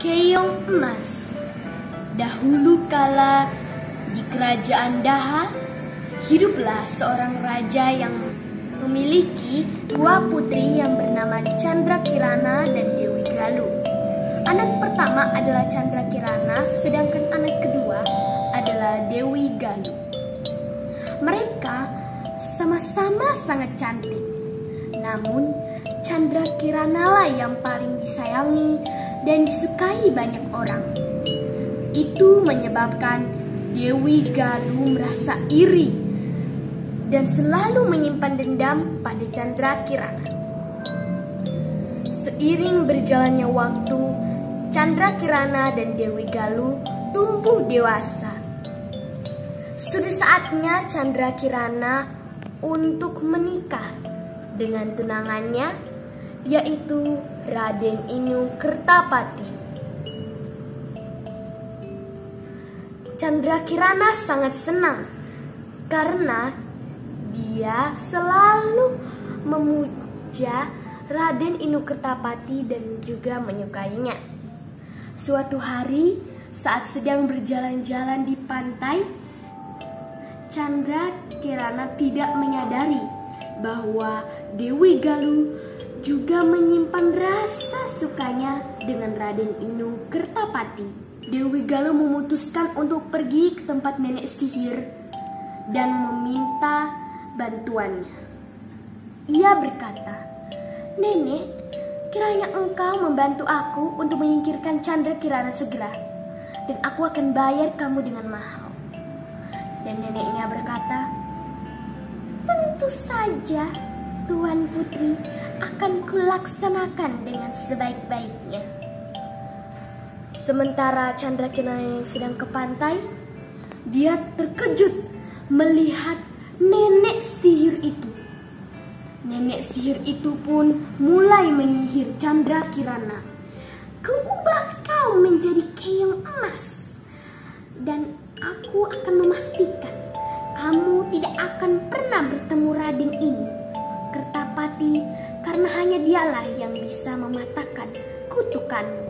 Keong Emas. Dahulu kala di kerajaan Daha, hiduplah seorang raja yang memiliki dua putri yang bernama Candrakirana dan Dewi Galuh. Anak pertama adalah Candrakirana, sedangkan anak kedua adalah Dewi Galuh. Mereka sama-sama sangat cantik. Namun Candrakirana lah yang paling disayangi dan disukai banyak orang. Itu menyebabkan Dewi Galuh merasa iri dan selalu menyimpan dendam pada Candrakirana. Seiring berjalannya waktu, Candrakirana dan Dewi Galuh tumbuh dewasa. Sudah saatnya Candrakirana untuk menikah dengan tunangannya, yaitu Raden Inu Kertapati. Candrakirana sangat senang karena dia selalu memuja Raden Inu Kertapati dan juga menyukainya. Suatu hari saat sedang berjalan-jalan di pantai, Candrakirana tidak menyadari bahwa Dewi Galuh juga menyimpan rasa sukanya dengan Raden Inu Kertapati. Dewi Galuh memutuskan untuk pergi ke tempat nenek sihir dan meminta bantuannya. Ia berkata, "Nenek, kiranya engkau membantu aku untuk menyingkirkan Candrakirana segera, dan aku akan bayar kamu dengan mahal." Dan neneknya berkata, "Tentu saja, Tuan Putri, akan kulaksanakan dengan sebaik-baiknya." Sementara Candrakirana yang sedang ke pantai, dia terkejut melihat nenek sihir itu. Nenek sihir itu pun mulai menyihir Candrakirana. "Kuubah kau menjadi keong emas, dan aku akan memastikan kamu tidak akan pernah bertemu Raden Inu Kertapati, karena hanya dialah yang bisa mematahkan kutukanmu."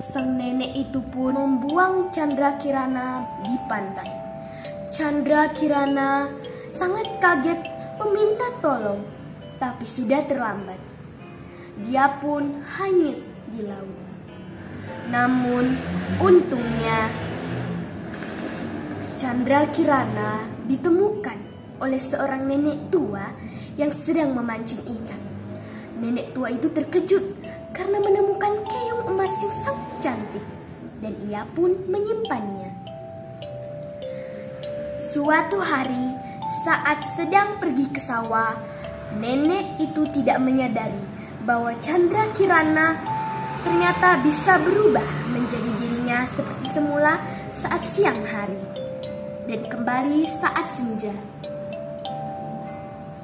Sang nenek itu pun membuang Candrakirana di pantai. Candrakirana sangat kaget meminta tolong, tapi sudah terlambat. Dia pun hanyut di laut. Namun untungnya Candrakirana ditemukan oleh seorang nenek tua yang sedang memancing ikan. Nenek tua itu terkejut karena menemukan keong emas yang sangat cantik, dan ia pun menyimpannya. Suatu hari saat sedang pergi ke sawah, nenek itu tidak menyadari bahwa Candrakirana ternyata bisa berubah menjadi dirinya seperti semula saat siang hari dan kembali saat senja.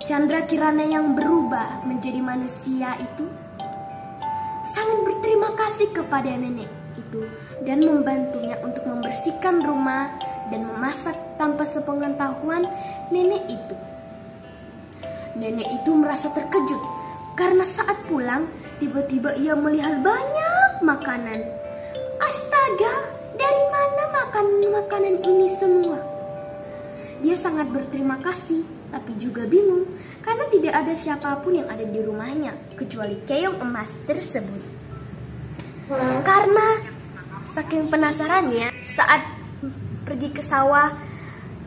Candrakirana yang berubah menjadi manusia itu sangat berterima kasih kepada nenek itu dan membantunya untuk membersihkan rumah dan memasak tanpa sepengetahuan nenek itu. Nenek itu merasa terkejut karena saat pulang tiba-tiba ia melihat banyak makanan. Astaga, dari mana makanan ini semua? Dia sangat berterima kasih, tapi juga bingung karena tidak ada siapapun yang ada di rumahnya kecuali keong emas tersebut. Karena saking penasarannya, saat pergi ke sawah,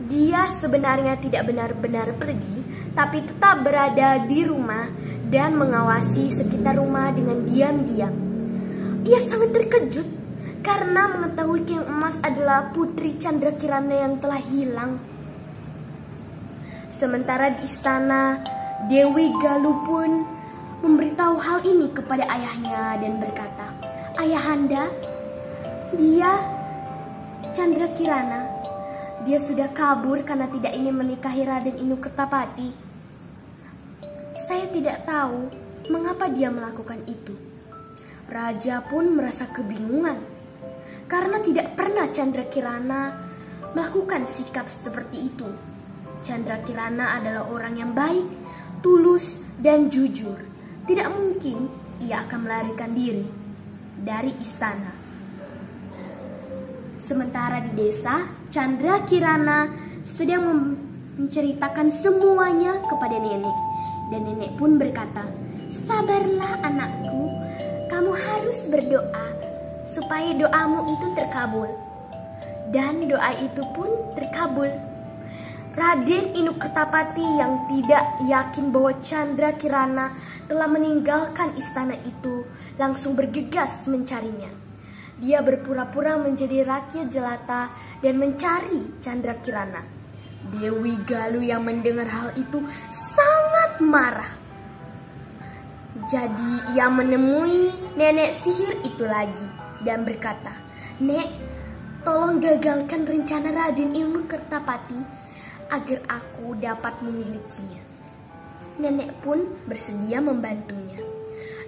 dia sebenarnya tidak benar-benar pergi, tapi tetap berada di rumah dan mengawasi sekitar rumah dengan diam-diam. Ia sangat terkejut karena mengetahui keong emas adalah putri Candrakirana yang telah hilang. Sementara di istana, Dewi Galuh pun memberitahu hal ini kepada ayahnya dan berkata, "Ayahanda, dia Candrakirana. Dia sudah kabur karena tidak ingin menikahi Raden Inu Kertapati. Saya tidak tahu mengapa dia melakukan itu." Raja pun merasa kebingungan karena tidak pernah Candrakirana melakukan sikap seperti itu. Candrakirana adalah orang yang baik, tulus, dan jujur. Tidak mungkin ia akan melarikan diri. dari istana. Sementara di desa, Chandra Kirana sedang menceritakan semuanya kepada nenek. Dan nenek pun berkata, "Sabarlah anakku, kamu harus berdoa supaya doamu itu terkabul." Dan doa itu pun terkabul. Raden Inukertapati yang tidak yakin bahwa Chandra Kirana telah meninggalkan istana itu langsung bergegas mencarinya. Dia berpura-pura menjadi rakyat jelata dan mencari Chandra Kirana. Dewi Galuh yang mendengar hal itu sangat marah. Jadi ia menemui nenek sihir itu lagi dan berkata, "Nek, tolong gagalkan rencana Raden Inukertapati agar aku dapat memilikinya." Nenek pun bersedia membantunya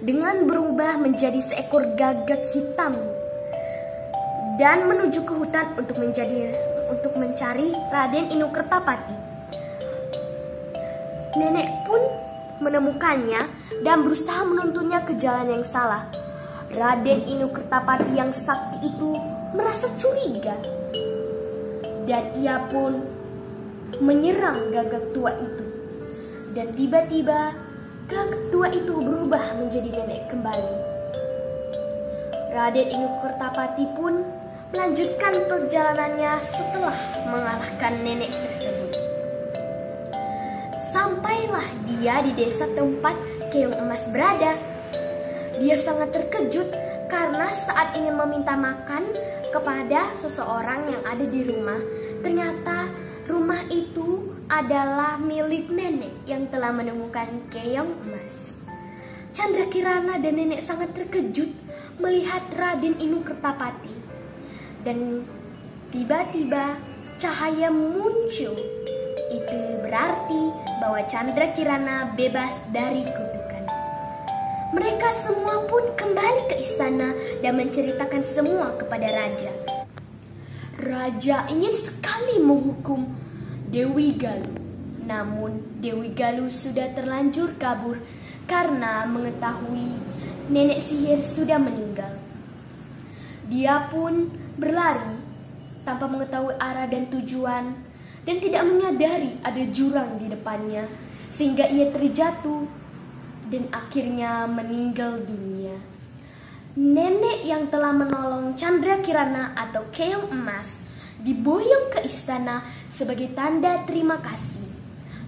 dengan berubah menjadi seekor gagak hitam dan menuju ke hutan untuk mencari Raden Inukertapati. Nenek pun menemukannya dan berusaha menuntunnya ke jalan yang salah. Raden Inukertapati yang sakti itu merasa curiga dan ia pun menyerang gagak tua itu. Dan tiba-tiba gagak tua itu berubah menjadi nenek kembali. Raden Inukertapati pun melanjutkan perjalanannya setelah mengalahkan nenek tersebut. Sampailah dia di desa tempat Keong Emas berada. Dia sangat terkejut karena saat ingin meminta makan kepada seseorang yang ada di rumah, ternyata rumah itu adalah milik nenek yang telah menemukan Keong Emas. Chandra Kirana dan nenek sangat terkejut melihat Raden Inukertapati. Dan tiba-tiba cahaya muncul. Itu berarti bahwa Chandra Kirana bebas dari kutukan. Mereka semua pun kembali ke istana dan menceritakan semua kepada raja. Raja ingin sekali menghukum Dewi Galuh. Namun Dewi Galuh sudah terlanjur kabur karena mengetahui nenek sihir sudah meninggal. Dia pun berlari tanpa mengetahui arah dan tujuan dan tidak menyadari ada jurang di depannya sehingga ia terjatuh dan akhirnya meninggal dunia. Nenek yang telah menolong Chandra Kirana atau Keong Emas diboyong ke istana sebagai tanda terima kasih.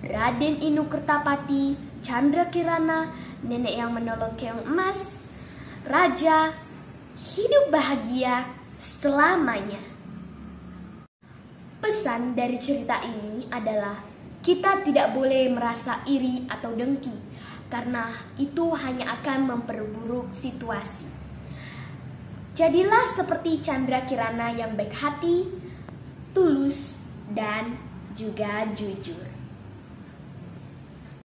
Raden Inukertapati, Chandra Kirana, nenek yang menolong Keong Emas, raja hidup bahagia selamanya. Pesan dari cerita ini adalah kita tidak boleh merasa iri atau dengki karena itu hanya akan memperburuk situasi. Jadilah seperti Chandra Kirana yang baik hati, tulus, dan juga jujur.